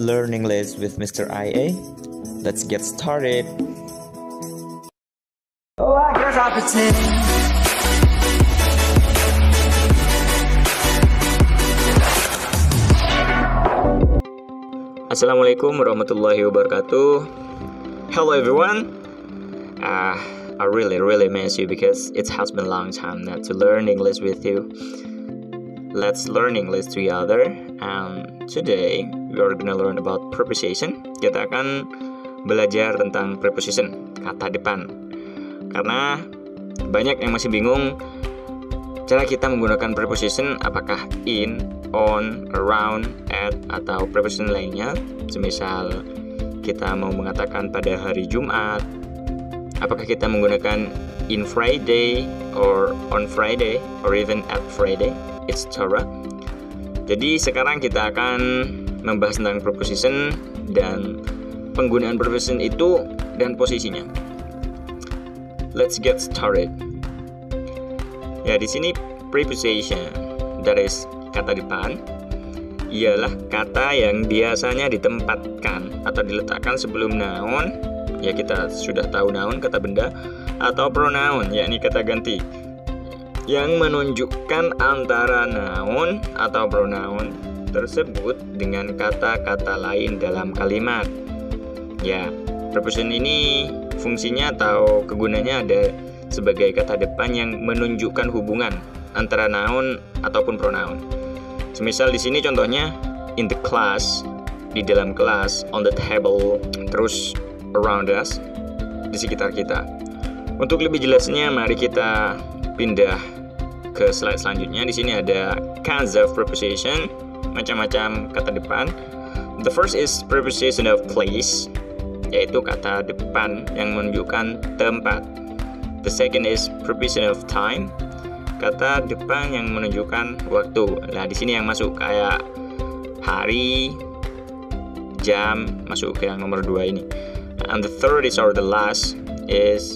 Learn English with Mr. IA. Let's get started. Oh, I guess I'll pretend. Assalamualaikum warahmatullahi wabarakatuh. Hello everyone. I really miss you because it has been a long time not to learn English with you. Let's learn English together. And today we are gonna learn about preposition. Kita akan belajar tentang preposition, kata depan. Karena banyak yang masih bingung cara kita menggunakan preposition, apakah in, on, around, at, atau preposition lainnya. Semisal kita mau mengatakan pada hari Jumat, apakah kita menggunakan in Friday, or on Friday, or even at Friday, etc. Jadi sekarang kita akan membahas tentang preposition dan penggunaan preposition itu dan posisinya. Let's get started. Ya, di sini preposition, that is kata depan, ialah kata yang biasanya ditempatkan atau diletakkan sebelum noun. Ya, kita sudah tahu noun, kata benda, atau pronoun, yakni kata ganti, yang menunjukkan antara noun atau pronoun tersebut dengan kata-kata lain dalam kalimat. Ya, preposition ini fungsinya atau kegunaannya ada sebagai kata depan yang menunjukkan hubungan antara noun ataupun pronoun. Semisal di sini contohnya in the class, di dalam kelas, on the table, terus around us, di sekitar kita. Untuk lebih jelasnya, mari kita pindah ke slide selanjutnya. Di sini ada kinds of preposition, macam-macam kata depan. The first is preposition of place, yaitu kata depan yang menunjukkan tempat. The second is preposition of time, kata depan yang menunjukkan waktu. Nah, di sini yang masuk kayak hari, jam, masuk ke yang nomor 2 ini. And the third is, or the last, is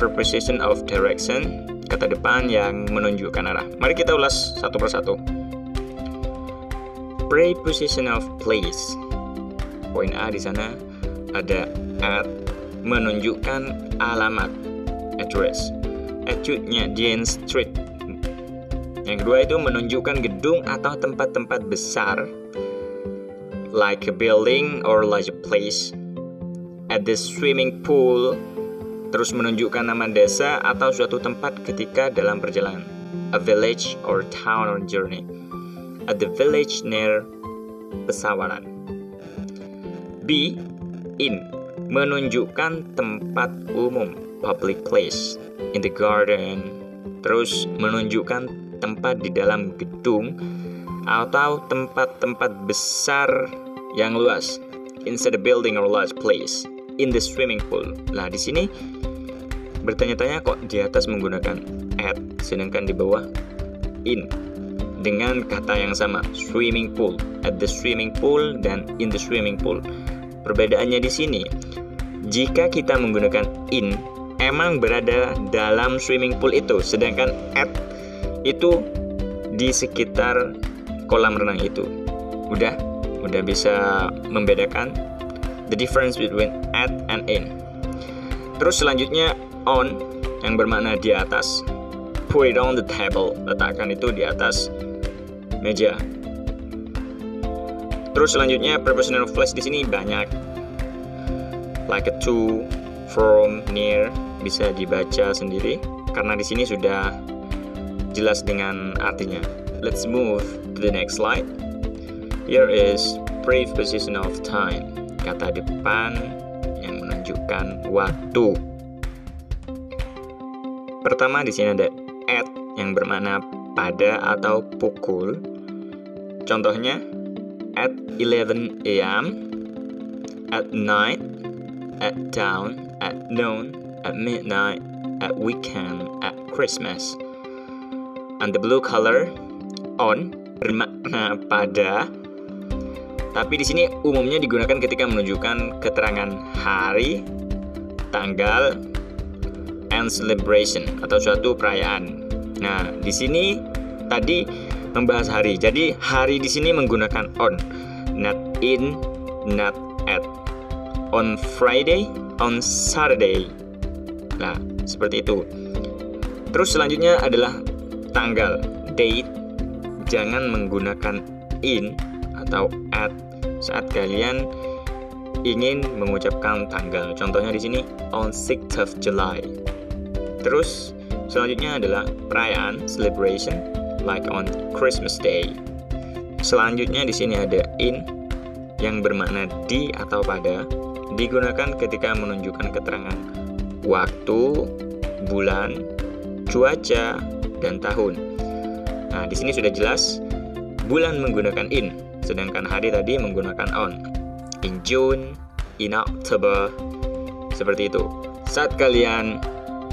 preposition of direction, kata depan yang menunjukkan arah. Mari kita ulas satu persatu. Preposition of place. Poin A di sana ada at, menunjukkan alamat, address. Attitude-nya Dean Street. Yang kedua itu menunjukkan gedung atau tempat-tempat besar, like a building or large place. At the swimming pool, terus menunjukkan nama desa atau suatu tempat ketika dalam perjalanan. A village or town on journey. At the village near pesawaran. B. In, menunjukkan tempat umum, public place. In the garden, terus menunjukkan tempat di dalam gedung atau tempat-tempat besar yang luas. Inside a building or large place. In the swimming pool. Nah, di sini bertanya-tanya kok di atas menggunakan at, sedangkan di bawah in, dengan kata yang sama, swimming pool, at the swimming pool dan in the swimming pool. Perbedaannya di sini, jika kita menggunakan in, emang berada dalam swimming pool itu, sedangkan at itu di sekitar kolam renang itu. Udah bisa membedakan the difference between at and in. Terus selanjutnya on, yang bermakna di atas. Put it on the table, letakkan itu di atas meja. Terus selanjutnya preposition of place di sini banyak, like a to, from, near, bisa dibaca sendiri karena di sini sudah jelas dengan artinya. Let's move to the next slide. Here is preposition of time, kata depan yang menunjukkan waktu. Pertama di sini ada at yang bermakna pada atau pukul. Contohnya at 11 a.m., at night, at dawn, at noon, at midnight, at weekend, at Christmas. And the blue color on bermakna pada. Tapi di sini umumnya digunakan ketika menunjukkan keterangan hari, tanggal, and celebration atau suatu perayaan. Nah, di sini tadi membahas hari. Jadi hari di sini menggunakan on. not in, not at. On Friday, on Saturday. Nah, seperti itu. Terus selanjutnya adalah tanggal, date. Jangan menggunakan in atau at saat kalian ingin mengucapkan tanggal. Contohnya di sini on 6th of July. Terus selanjutnya adalah perayaan, celebration, like on Christmas Day. Selanjutnya di sini ada in yang bermakna di atau pada, digunakan ketika menunjukkan keterangan waktu, bulan, cuaca, dan tahun. Nah, di sini sudah jelas bulan menggunakan in, sedangkan hari tadi menggunakan on. In June, in October, seperti itu. Saat kalian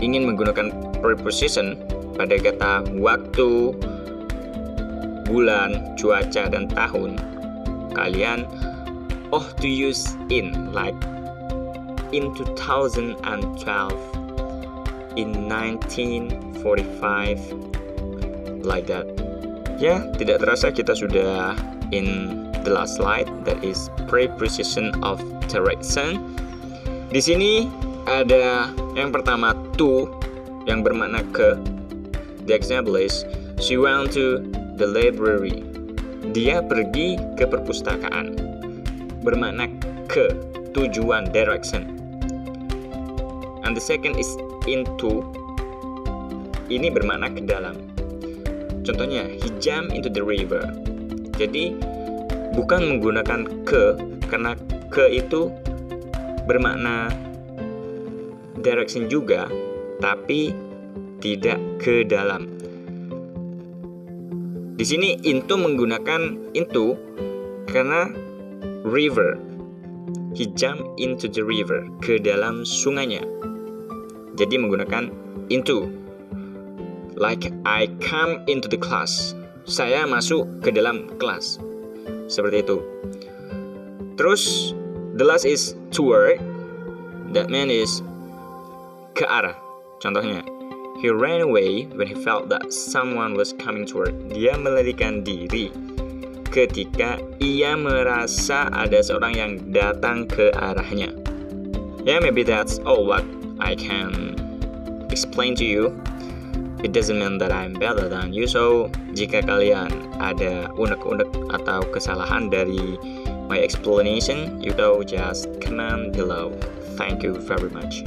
ingin menggunakan preposition pada kata waktu, bulan, cuaca, dan tahun, kalian to use in, like in 2012, in 1945, like that. Ya, tidak terasa kita sudah in the last slide, that is preposition of direction. Di sini ada yang pertama to yang bermakna ke. The example is she went to the library. Dia pergi ke perpustakaan. Bermakna ke, tujuan, direction. And the second is into. Ini bermakna ke dalam. Contohnya, he jumped into the river. Jadi bukan menggunakan ke, karena ke itu bermakna direction juga, tapi tidak ke dalam. Di sini into menggunakan into karena river. He jumped into the river, ke dalam sungainya. Jadi menggunakan into. Like I come into the class. Saya masuk ke dalam kelas. Seperti itu. Terus the last is toward. That means is ke arah. Contohnya, he ran away when he felt that someone was coming toward. Dia melarikan diri ketika ia merasa ada seorang yang datang ke arahnya. Yeah, maybe that's all what I can explain to you. It doesn't mean that I'm better than you. So, jika kalian ada unek-unek atau kesalahan dari my explanation, you know, just comment below. Thank you very much.